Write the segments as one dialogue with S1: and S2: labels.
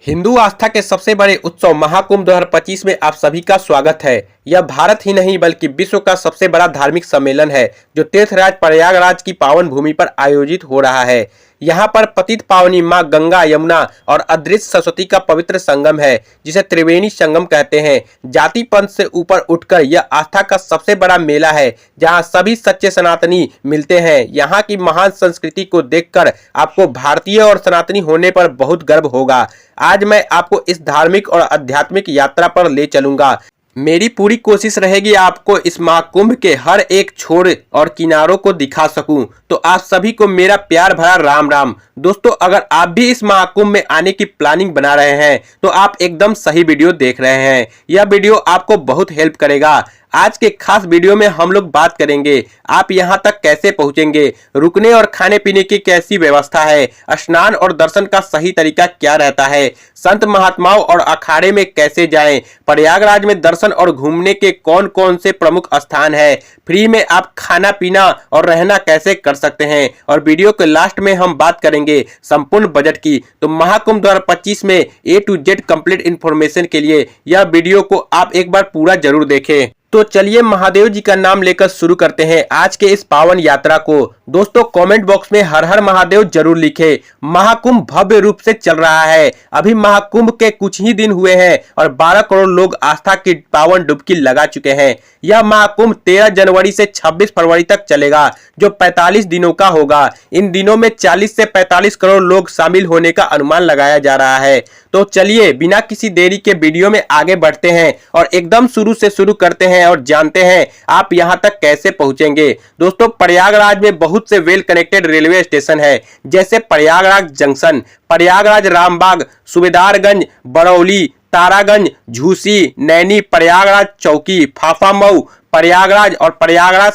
S1: हिंदू आस्था के सबसे बड़े उत्सव महाकुंभ 2025 में आप सभी का स्वागत है। यह भारत ही नहीं बल्कि विश्व का सबसे बड़ा धार्मिक सम्मेलन है जो तीर्थराज प्रयागराज की पावन भूमि पर आयोजित हो रहा है। यहाँ पर पतित पावनी मां गंगा, यमुना और अदृश्य सरस्वती का पवित्र संगम है जिसे त्रिवेणी संगम कहते हैं। जाति पंथ से ऊपर उठकर यह आस्था का सबसे बड़ा मेला है जहाँ सभी सच्चे सनातनी मिलते हैं। यहाँ की महान संस्कृति को देखकर आपको भारतीय और सनातनी होने पर बहुत गर्व होगा। आज मैं आपको इस धार्मिक और आध्यात्मिक यात्रा पर ले चलूंगा। मेरी पूरी कोशिश रहेगी आपको इस महाकुंभ के हर एक छोर और किनारों को दिखा सकूं। तो आप सभी को मेरा प्यार भरा राम राम। दोस्तों, अगर आप भी इस महाकुंभ में आने की प्लानिंग बना रहे हैं तो आप एकदम सही वीडियो देख रहे हैं। यह वीडियो आपको बहुत हेल्प करेगा। आज के खास वीडियो में हम लोग बात करेंगे आप यहां तक कैसे पहुंचेंगे, रुकने और खाने पीने की कैसी व्यवस्था है, स्नान और दर्शन का सही तरीका क्या रहता है, संत महात्माओं और अखाड़े में कैसे जाएं, प्रयागराज में दर्शन और घूमने के कौन कौन से प्रमुख स्थान है, फ्री में आप खाना पीना और रहना कैसे कर सकते हैं और वीडियो के लास्ट में हम बात करेंगे संपूर्ण बजट की। तो महाकुंभ 2025 में A to Z complete information के लिए यह वीडियो को आप एक बार पूरा जरूर देखें। तो चलिए महादेव जी का नाम लेकर शुरू करते हैं आज के इस पावन यात्रा को। दोस्तों, कमेंट बॉक्स में हर हर महादेव जरूर लिखें। महाकुंभ भव्य रूप से चल रहा है। अभी महाकुंभ के कुछ ही दिन हुए हैं और 12 करोड़ लोग आस्था की पावन डुबकी लगा चुके हैं। यह महाकुंभ 13 जनवरी से 26 फरवरी तक चलेगा जो 45 दिनों का होगा। इन दिनों में 40 से 45 करोड़ लोग शामिल होने का अनुमान लगाया जा रहा है। तो चलिए बिना किसी देरी के वीडियो में आगे बढ़ते हैं और एकदम शुरू से शुरू करते हैं और जानते हैं आप यहां तक कैसे पहुंचेंगे। दोस्तों, प्रयागराज में बहुत से वेल कनेक्टेड रेलवे स्टेशन है जैसे प्रयागराज जंक्शन, प्रयागराज रामबाग, सूबेदारगंज, बरौली, तारागंज, झूसी, नैनी, प्रयागराज चौकी, फाफामऊ, प्रयागराज और प्रयागराज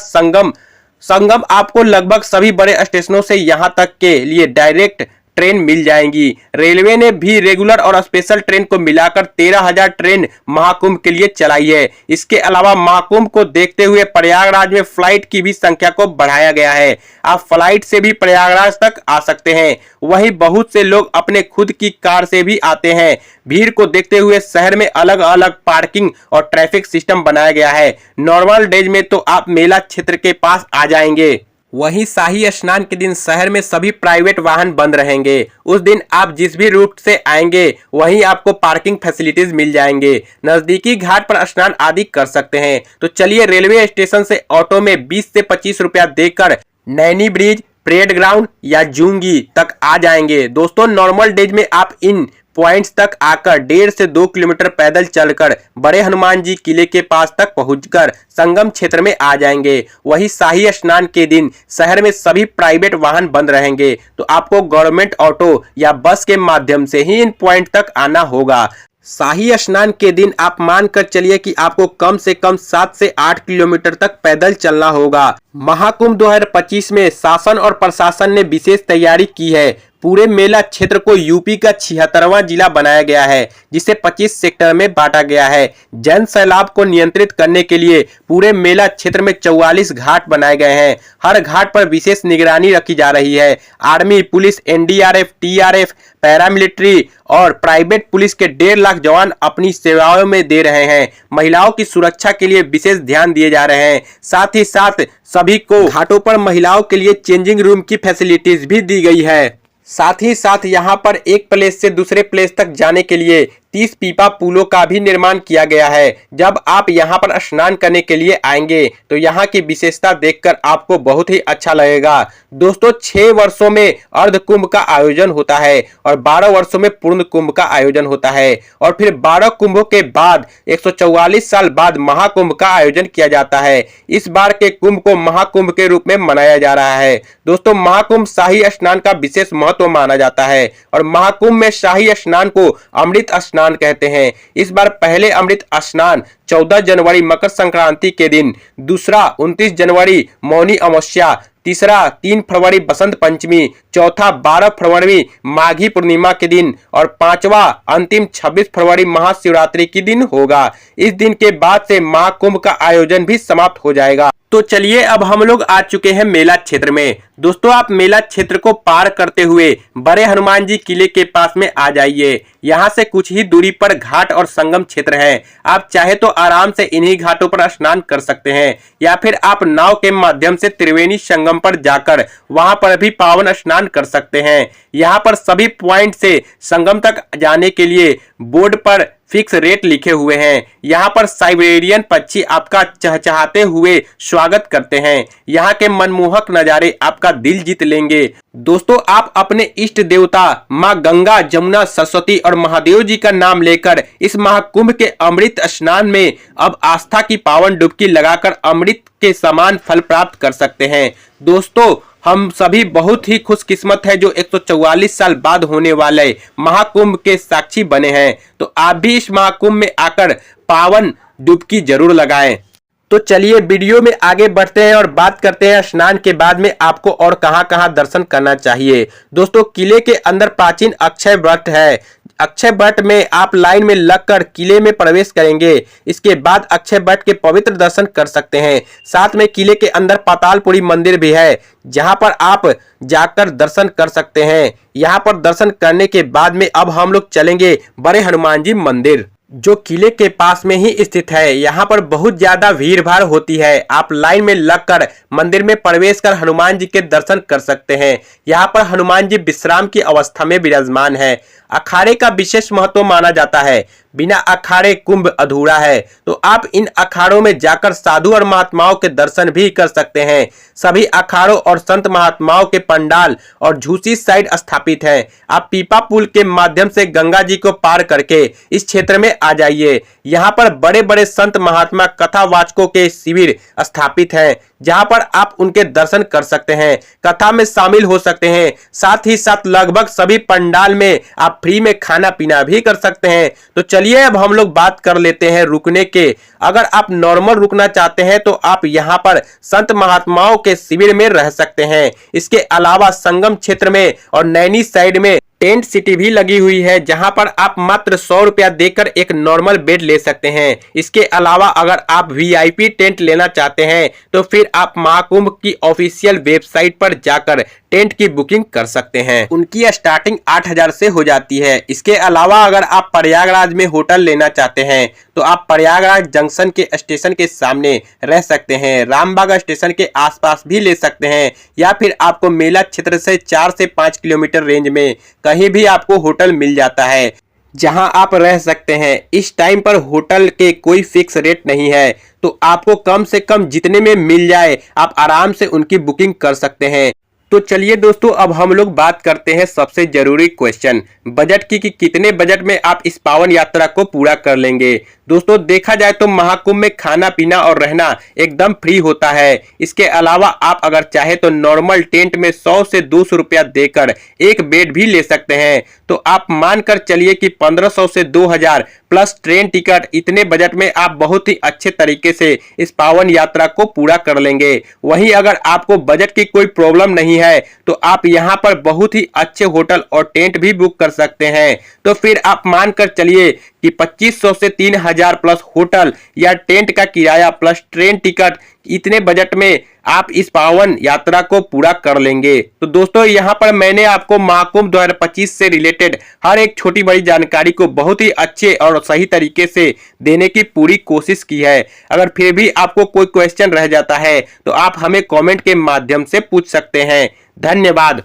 S1: संगम आपको लगभग सभी बड़े स्टेशनों से यहां तक के लिए डायरेक्ट ट्रेन मिल जाएंगी। रेलवे ने भी रेगुलर और स्पेशल ट्रेन को मिलाकर 13,000 ट्रेन महाकुंभ के लिए चलाई है। इसके अलावा महाकुंभ को देखते हुए प्रयागराज में फ्लाइट की भी संख्या को बढ़ाया गया है। आप फ्लाइट से भी प्रयागराज तक आ सकते हैं। वहीं बहुत से लोग अपने खुद की कार से भी आते हैं। भीड़ को देखते हुए शहर में अलग अलग पार्किंग और ट्रैफिक सिस्टम बनाया गया है। नॉर्मल डेज में तो आप मेला क्षेत्र के पास आ जाएंगे। वहीं शाही स्नान के दिन शहर में सभी प्राइवेट वाहन बंद रहेंगे। उस दिन आप जिस भी रूट से आएंगे वहीं आपको पार्किंग फैसिलिटीज मिल जाएंगे। नजदीकी घाट पर स्नान आदि कर सकते हैं। तो चलिए रेलवे स्टेशन से ऑटो में 20 से 25 रुपया देकर नैनी ब्रिज, परेड ग्राउंड या जूंगी तक आ जाएंगे। दोस्तों, नॉर्मल डेज में आप इन पॉइंट्स तक आकर 1.5 से 2 किलोमीटर पैदल चलकर बड़े हनुमान जी किले के पास तक पहुंचकर संगम क्षेत्र में आ जाएंगे। वही शाही स्नान के दिन शहर में सभी प्राइवेट वाहन बंद रहेंगे तो आपको गवर्नमेंट ऑटो या बस के माध्यम से ही इन पॉइंट तक आना होगा। शाही स्नान के दिन आप मानकर चलिए कि आपको कम से कम 7 से 8 किलोमीटर तक पैदल चलना होगा। महाकुंभ 2025 में शासन और प्रशासन ने विशेष तैयारी की है। पूरे मेला क्षेत्र को यूपी का 76वां जिला बनाया गया है जिसे 25 सेक्टर में बांटा गया है। जन सैलाब को नियंत्रित करने के लिए पूरे मेला क्षेत्र में 44 घाट बनाए गए हैं। हर घाट पर विशेष निगरानी रखी जा रही है। Army, police, NDRF, TRF, paramilitary और प्राइवेट पुलिस के 1.5 लाख जवान अपनी सेवाओं में दे रहे हैं। महिलाओं की सुरक्षा के लिए विशेष ध्यान दिए जा रहे हैं। साथ ही साथ सभी को घाटों पर महिलाओं के लिए चेंजिंग रूम की फैसिलिटीज भी दी गई है। साथ ही साथ यहाँ पर एक प्लेस से दूसरे प्लेस तक जाने के लिए 30 पीपा पुलों का भी निर्माण किया गया है। जब आप यहाँ पर स्नान करने के लिए आएंगे तो यहाँ की विशेषता देखकर आपको बहुत ही अच्छा लगेगा। दोस्तों, 6 वर्षों में अर्ध कुंभ का आयोजन होता है और 12 वर्षों में पूर्ण कुंभ का आयोजन होता है और फिर 12 कुंभों के बाद 144 साल बाद महाकुंभ का आयोजन किया जाता है। इस बार के कुंभ को महाकुंभ के रूप में मनाया जा रहा है। दोस्तों, महाकुंभ शाही स्नान का विशेष महत्व माना जाता है और महाकुंभ में शाही स्नान को अमृत स्नान कहते हैं। इस बार पहले अमृत स्नान 14 जनवरी मकर संक्रांति के दिन, दूसरा 29 जनवरी मौनी अमावस्या, तीसरा 3 फरवरी बसंत पंचमी, चौथा 12 फरवरी माघी पूर्णिमा के दिन और पांचवा अंतिम 26 फरवरी महाशिवरात्रि के दिन होगा। इस दिन के बाद से महाकुंभ का आयोजन भी समाप्त हो जाएगा। तो चलिए अब हम लोग आ चुके हैं मेला क्षेत्र में। दोस्तों आप मेला क्षेत्र को पार करते हुए बड़े हनुमान जी किले के पास में आ जाइए। यहाँ से कुछ ही दूरी पर घाट और संगम क्षेत्र है। आप चाहे तो आराम से इन्हीं घाटों पर स्नान कर सकते हैं या फिर आप नाव के माध्यम से त्रिवेणी संगम पर जाकर वहां पर भी पावन स्नान कर सकते हैं। यहाँ पर सभी पॉइंट से संगम तक जाने के लिए बोर्ड पर फिक्स रेट लिखे हुए हैं। यहाँ पर साइबेरियन पक्षी आपका चहचहाते हुए स्वागत करते हैं। यहाँ के मनमोहक नज़ारे आपका दिल जीत लेंगे। दोस्तों आप अपने इष्ट देवता माँ गंगा, जमुना, सरस्वती और महादेव जी का नाम लेकर इस महाकुंभ के अमृत स्नान में अब आस्था की पावन डुबकी लगाकर अमृत के समान फल प्राप्त कर सकते हैं। दोस्तों हम सभी बहुत ही खुशकिस्मत है जो 144 साल बाद होने वाले महाकुंभ के साक्षी बने हैं। तो आप भी इस महाकुंभ में आकर पावन डुबकी जरूर लगाएं। तो चलिए वीडियो में आगे बढ़ते हैं और बात करते हैं स्नान के बाद में आपको और कहां-कहां दर्शन करना चाहिए। दोस्तों किले के अंदर प्राचीन अक्षय वट है। अक्षय वट में आप लाइन में लगकर किले में प्रवेश करेंगे। इसके बाद अक्षय वट के पवित्र दर्शन कर सकते हैं। साथ में किले के अंदर पातालपुरी मंदिर भी है जहां पर आप जाकर दर्शन कर सकते हैं। यहां पर दर्शन करने के बाद में अब हम लोग चलेंगे बड़े हनुमान जी मंदिर जो किले के पास में ही स्थित है। यहाँ पर बहुत ज्यादा भीड़ भाड़ होती है। आप लाइन में लगकर मंदिर में प्रवेश कर हनुमान जी के दर्शन कर सकते हैं। यहाँ पर हनुमान जी विश्राम की अवस्था में विराजमान है। अखाड़े का विशेष महत्व माना जाता है। बिना अखाड़े कुंभ अधूरा है। तो आप इन अखाड़ों में जाकर साधु और महात्माओं के दर्शन भी कर सकते हैं। सभी अखाड़ों और संत महात्माओं के पंडाल और झूसी साइड स्थापित है। आप पीपा पुल के माध्यम से गंगा जी को पार करके इस क्षेत्र में आ जाइए। यहाँ पर बड़े बड़े संत महात्मा कथावाचकों के शिविर स्थापित हैं जहां पर आप उनके दर्शन कर सकते हैं, कथा में शामिल हो सकते हैं। साथ ही साथ लगभग सभी पंडाल में आप फ्री में खाना पीना भी कर सकते हैं। तो चलिए अब हम लोग बात कर लेते हैं रुकने के। अगर आप नॉर्मल रुकना चाहते हैं तो आप यहां पर संत महात्माओं के शिविर में रह सकते हैं। इसके अलावा संगम क्षेत्र में और नैनी साइड में टेंट सिटी भी लगी हुई है जहां पर आप मात्र 100 रुपया देकर एक नॉर्मल बेड ले सकते हैं। इसके अलावा अगर आप वीआईपी टेंट लेना चाहते हैं तो फिर आप महाकुंभ की ऑफिशियल वेबसाइट पर जाकर टेंट की बुकिंग कर सकते हैं। उनकी स्टार्टिंग 8000 से हो जाती है। इसके अलावा अगर आप प्रयागराज में होटल लेना चाहते हैं तो आप प्रयागराज जंक्शन के स्टेशन के सामने रह सकते हैं। रामबाग स्टेशन के आसपास भी ले सकते हैं या फिर आपको मेला क्षेत्र से 4 से 5 किलोमीटर रेंज में कहीं भी आपको होटल मिल जाता है जहां आप रह सकते हैं। इस टाइम पर होटल के कोई फिक्स रेट नहीं है तो आपको कम से कम जितने में मिल जाए आप आराम से उनकी बुकिंग कर सकते हैं। तो चलिए दोस्तों अब हम लोग बात करते हैं सबसे जरूरी क्वेश्चन बजट की कि कितने बजट में आप इस पावन यात्रा को पूरा कर लेंगे। दोस्तों देखा जाए तो महाकुंभ में खाना पीना और रहना एकदम फ्री होता है। इसके अलावा आप अगर चाहे तो नॉर्मल टेंट में 100 से 200 रुपया देकर एक बेड भी ले सकते हैं। तो आप मानकर चलिए कि 1500 से 2000 प्लस ट्रेन टिकट, इतने बजट में आप बहुत ही अच्छे तरीके से इस पावन यात्रा को पूरा कर लेंगे। वहीं अगर आपको बजट की कोई प्रॉब्लम नहीं है तो आप यहां पर बहुत ही अच्छे होटल और टेंट भी बुक कर सकते हैं। तो फिर आप मानकर चलिए कि 2500 से 3000 प्लस होटल या टेंट का किराया प्लस ट्रेन टिकट, इतने बजट में आप इस पावन यात्रा को पूरा कर लेंगे। तो दोस्तों यहाँ पर मैंने आपको महाकुंभ 2025 से रिलेटेड हर एक छोटी बड़ी जानकारी को बहुत ही अच्छे और सही तरीके से देने की पूरी कोशिश की है। अगर फिर भी आपको कोई क्वेश्चन रह जाता है तो आप हमें कमेंट के माध्यम से पूछ सकते हैं। धन्यवाद।